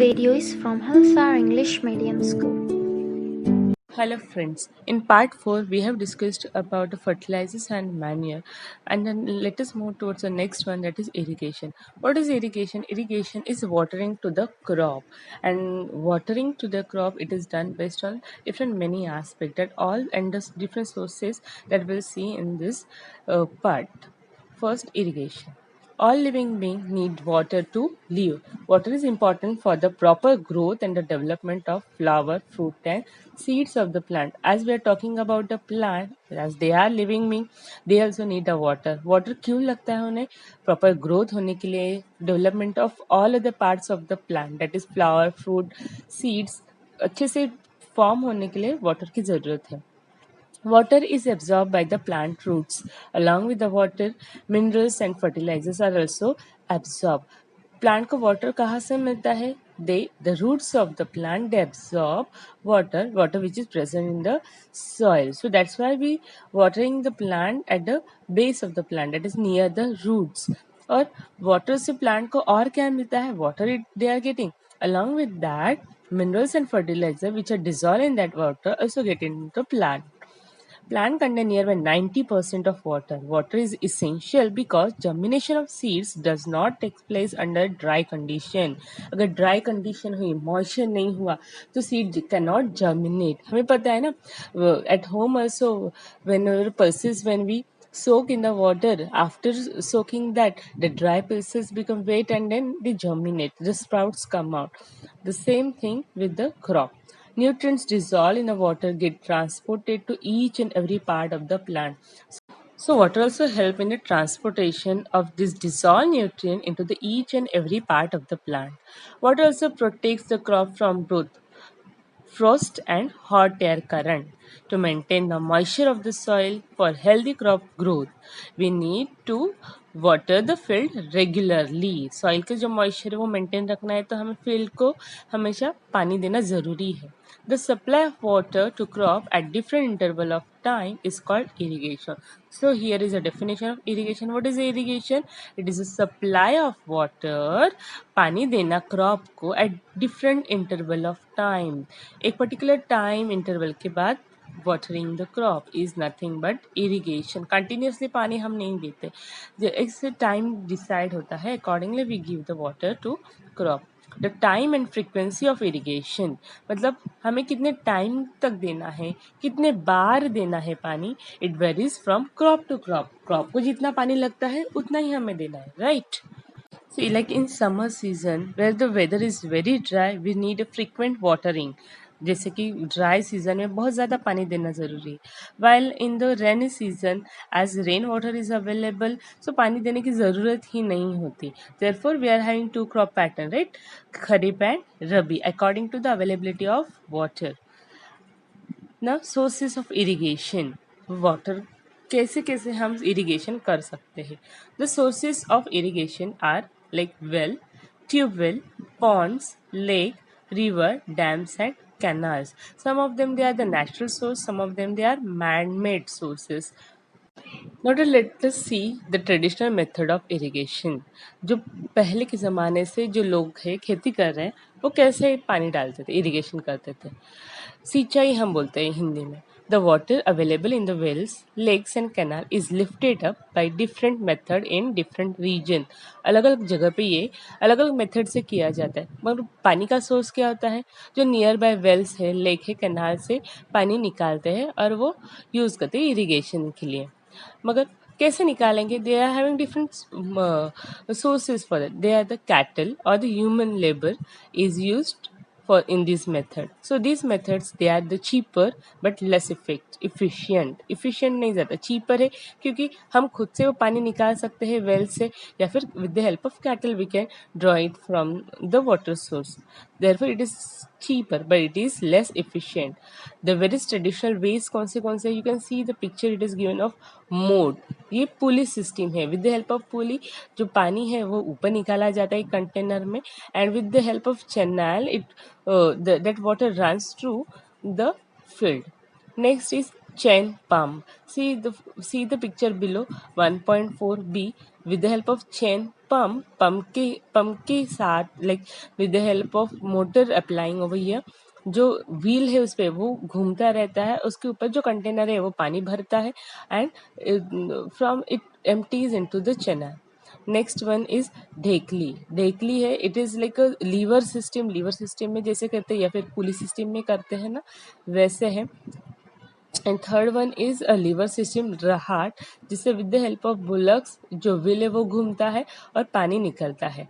video is from Hillsar English Medium School. Hello friends, in part 4 we have discussed about the fertilizers and manure, and then let us move towards the next one, that is irrigation. What is irrigation? Irrigation is watering to the crop, and watering to the crop it is done based on different many aspects that all and the different sources that we'll see in this part. First, irrigation. All living beings need water to live. Water is important for the proper growth and the development of flower, fruit, and seeds of the plant. As we are talking about the plant, as they are living being, they also need the water. Water क्यों लगता है उन्हें? Proper growth होने के लिए, development of all other parts of the plant, that is flower, fruit, seeds, अच्छे से form होने के लिए water की ज़रूरत है. Water is absorbed by the plant roots. Along with the water, minerals and fertilizers are also absorbed. Plant को water कहाँ से मिलता है? The roots of the plant, they absorb water which is present in the soil. So that's why we watering the plant at the base of the plant, that is near the roots. और water से plant को और क्या मिलता है? Water they are getting. Along with that, minerals and fertilizer which are dissolved in that water also get into the plant. Plant contain nearby 90% of water. Water is essential because germination of seeds does not take place under dry condition. अगर dry condition हुई, moisture नहीं हुआ, तो seed cannot germinate. हमें पता है ना, at home also whenever pulses when we soak in the water, after soaking that the dry pulses become wet and then they germinate, the sprouts come out. The same thing with the crop. Nutrients dissolved in the water get transported to each and every part of the plant. So water also help in the transportation of this dissolved nutrient into the each and every part of the plant. Water also protects the crop from both frost and hot air current. To maintain the moisture of the soil for healthy crop growth, we need to water the field regularly. Soil का जो moisture है वो maintain रखना है तो हमें field को हमेशा पानी देना ज़रूरी है. The supply of water to crop at different interval of time is called irrigation. So here is a definition of irrigation. What is irrigation? It is a supply of water, पानी देना crop को at different interval of time. एक particular time interval के बाद watering the crop is nothing but irrigation. Continuously पानी हम नहीं देते. एक time decide होता है. Accordingly we give the water to crop. The time and frequency of irrigation, मतलब हमें कितने टाइम तक देना है, कितने बार देना है पानी, it varies from crop to crop. Crop को जितना पानी लगता है उतना ही हमें देना है, right? So like in summer season where the weather is very dry, we need a frequent watering. जैसे कि ड्राई सीजन में बहुत ज़्यादा पानी देना ज़रूरी है. While in the rainy season as rain water is available, so पानी देने की ज़रूरत ही नहीं होती. Therefore we are having two crop pattern, right? Kharif and rabi according to the availability of water. ना सोर्सेस ऑफ इरिगेशन, वाटर कैसे कैसे हम इरिगेशन कर सकते हैं. The sources of irrigation are like well, tube well, ponds, lake, river, dams and canals. Some of them they are the natural source, some of them they are man-made sources. Now let us see the traditional method of irrigation. जो पहले के ज़माने से जो लोग हैं खेती कर रहे हैं वो कैसे पानी डालते थे, इरिगेशन करते थे. सिंचाई हम बोलते हैं हिंदी में. The water available in the wells, lakes and canal is lifted up by different method in different region. अलग अलग जगह पे ये अलग अलग मेथड से किया जाता है. मगर पानी का सोर्स क्या होता है? जो नियर बाय वेल्स है, लेक है, कैनाल से पानी निकालते हैं और वो यूज़ करते हैं इरिगेशन के लिए. मगर कैसे निकालेंगे? They are having different sources for that. They are the cattle और the human labour is used for in this method. So these methods they are the cheaper but less efficient नहीं ज़्यादा cheaper है क्योंकि हम खुद से वो पानी निकाल सकते हैं वेल से, या फिर with the help of cattle we can draw it from the water source. Therefore it is cheaper but it is less efficient. The various traditional ways कौन से you can see the picture it is given of mode. ये पुली system है. With the help of pulley जो पानी है वो ऊपर निकाला जाता है कंटेनर में, and with the help of channel it that water runs through the field. Next is chain pump. See the picture below 1.4b. With the help of chain pump के साथ like with the help of motor applying over here, जो wheel है उस पे वो घूमता रहता है, उसके ऊपर जो कंटेनर है वो पानी भरता है and from it empties into the channel. Next one is dhekli. Dhekli है, it is like a lever system में जैसे करते हैं या फिर पुली सिस्टम में करते हैं ना, वैसे है. And third one is a lever system rahat, जिससे with the help of bullocks जो व्हील है वो घूमता है और पानी निकलता है.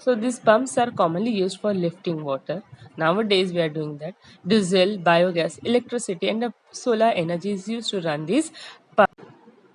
So these pumps are commonly used for lifting water. Nowadays we are doing that. Diesel, biogas, electricity and solar energy is used to run these pumps.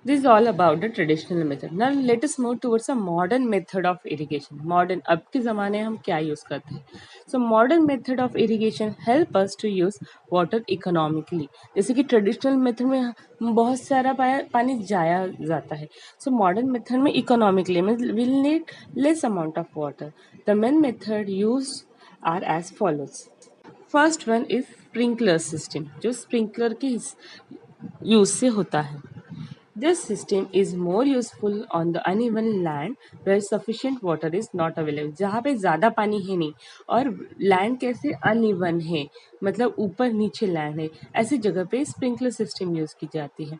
This is all about the traditional method. Now let us move towards a modern method of irrigation. Modern, अब के ज़माने हम क्या use करते हैं? So modern method of irrigation help us to use water economically. जैसे कि traditional method में बहुत सारा पानी जाया जाता है. So modern method में economically means we'll need less amount of water. The main method used are as follows. First one is sprinkler system, जो sprinkler के use से होता है. This system is more useful on the uneven land where sufficient water is not available. जहाँ पे ज़्यादा पानी है नहीं और लैंड कैसे अनइवन है, मतलब ऊपर नीचे लैंड है, ऐसी जगह पे स्प्रिंकलर सिस्टम यूज़ की जाती है.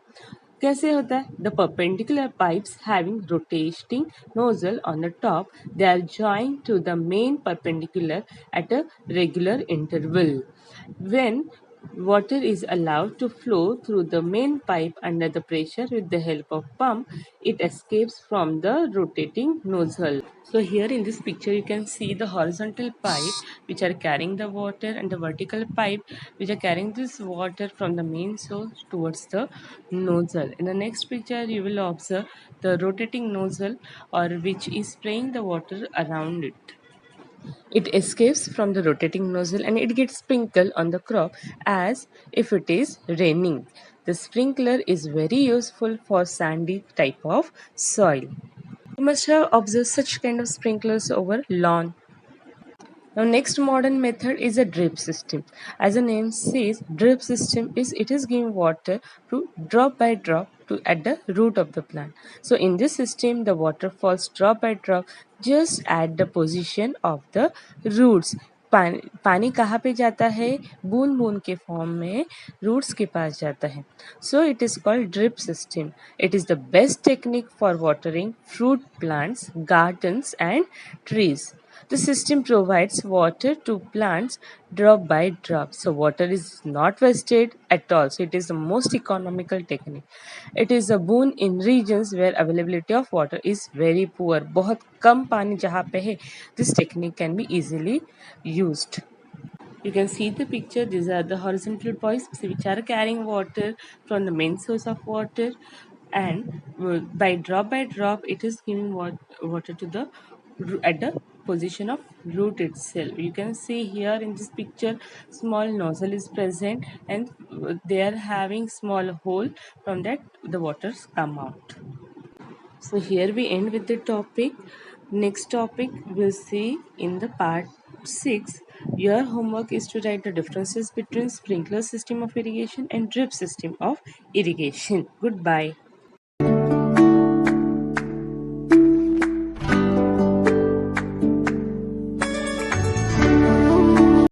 कैसे होता है? The perpendicular pipes having rotating nozzle on the top, they are joined to the main perpendicular at a regular interval. When water is allowed to flow through the main pipe under the pressure with the help of pump, it escapes from the rotating nozzle. So here in this picture you can see the horizontal pipe which are carrying the water and the vertical pipe which are carrying this water from the main source towards the nozzle. In the next picture you will observe the rotating nozzle or which is spraying the water around it. It escapes from the rotating nozzle and it gets sprinkled on the crop as if it is raining. The sprinkler is very useful for sandy type of soil. You must have observed such kind of sprinklers over lawn. Now next modern method is a drip system. As the name says, drip system is it is giving water to drop by drop to at the root of the plant. So in this system the water falls drop by drop just at the position of the roots. पानी कहाँ पे जाता है? बूंद बूंद के form में roots के पास जाता है. So it is called drip system. It is the best technique for watering fruit plants, gardens and trees. The system provides water to plants drop by drop. So water is not wasted at all. So it is the most economical technique. It is a boon in regions where availability of water is very poor. बहुत कम पानी जहाँ पे है, this technique can be easily used. You can see the picture. These are the horizontal pipes which are carrying water from the main source of water, and by drop it is giving water to the at the position of root itself. You can see here in this picture small nozzle is present and they are having small hole, from that the waters come out. So here we end with the topic. Next topic we'll see in the part 6. Your homework is to write the differences between sprinkler system of irrigation and drip system of irrigation. Goodbye.